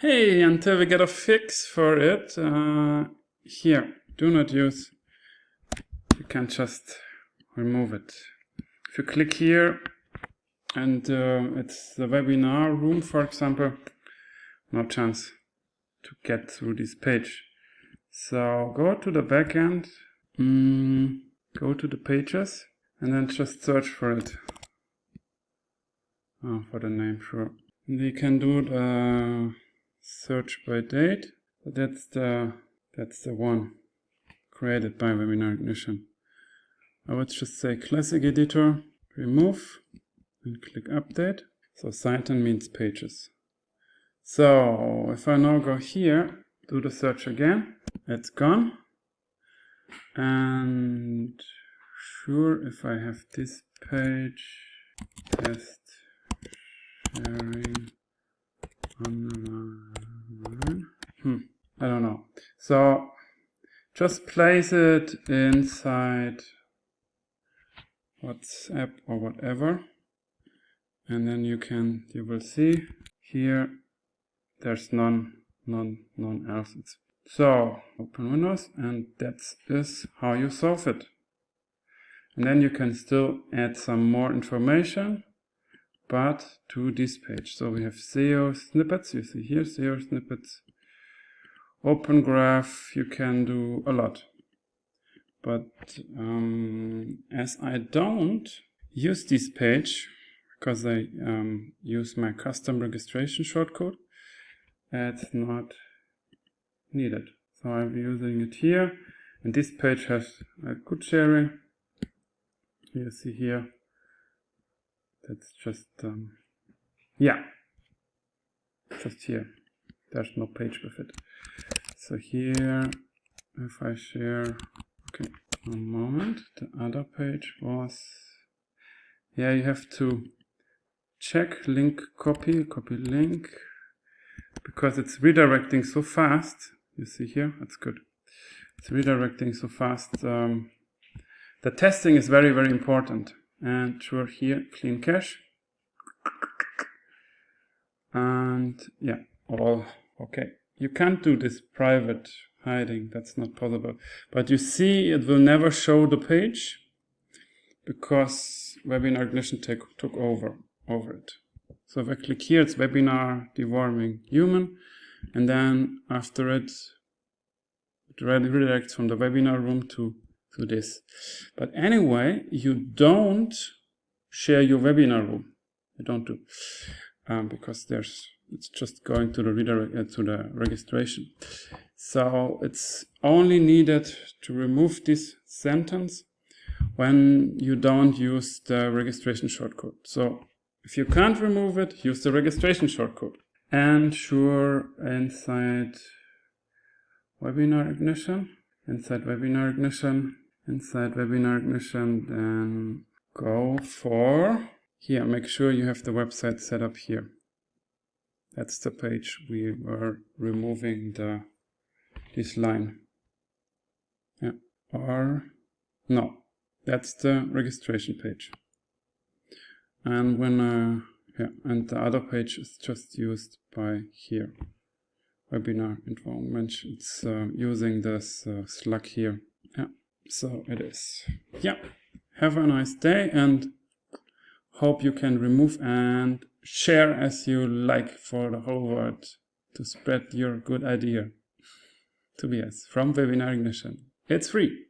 Hey, until we get a fix for it, here, do not use, you can just remove it. If you click here and it's the webinar room, for example, no chance to get through this page. So go to the backend, go to the pages, and then just search for it. Oh, for the name, sure. And you can do the search by date. But that's the one created by WebinarIgnition. I would just say classic editor, remove, and click update. So Titan means pages. So if I now go here, do the search again, it's gone. And sure, if I have this page, test sharing online. I don't know. So just place it inside WhatsApp or whatever, and then you will see here there's none else. So open Windows, and that is how you solve it. And then you can still add some more information, but to this page. So we have SEO snippets, you see here, SEO snippets, open graph, you can do a lot. But as I don't use this page, because I use my custom registration shortcode, it's not needed. So I'm using it here, and this page has a good sharing. You see here, that's just, just here. There's no page with it. So here, if I share, okay, one moment, the other page was, you have to check link copy link, because it's redirecting so fast. You see here, that's good. It's redirecting so fast. The testing is very, very important. And sure, here, clean cache. And yeah, all okay. You can't do this private hiding, that's not possible. But you see, it will never show the page because WebinarIgnition took over it. So if I click here, it's webinar deworming human, and then after it redirects from the webinar room to this. But anyway, you don't share your webinar room. You don't do, because it's just going to the redirect to the registration. So it's only needed to remove this sentence when you don't use the registration shortcode. So if you can't remove it, use the registration shortcode. And sure, inside WebinarIgnition, then go for here. Make sure you have the website set up here. That's the page we were removing this line. Yeah, or no, that's the registration page. And when and the other page is just used by here. Webinar environment. It's using this slug here. Yeah, so it is. Yeah, have a nice day, and hope you can remove and share as you like for the whole world to spread your good idea. Tobias from WebinarIgnition. It's free.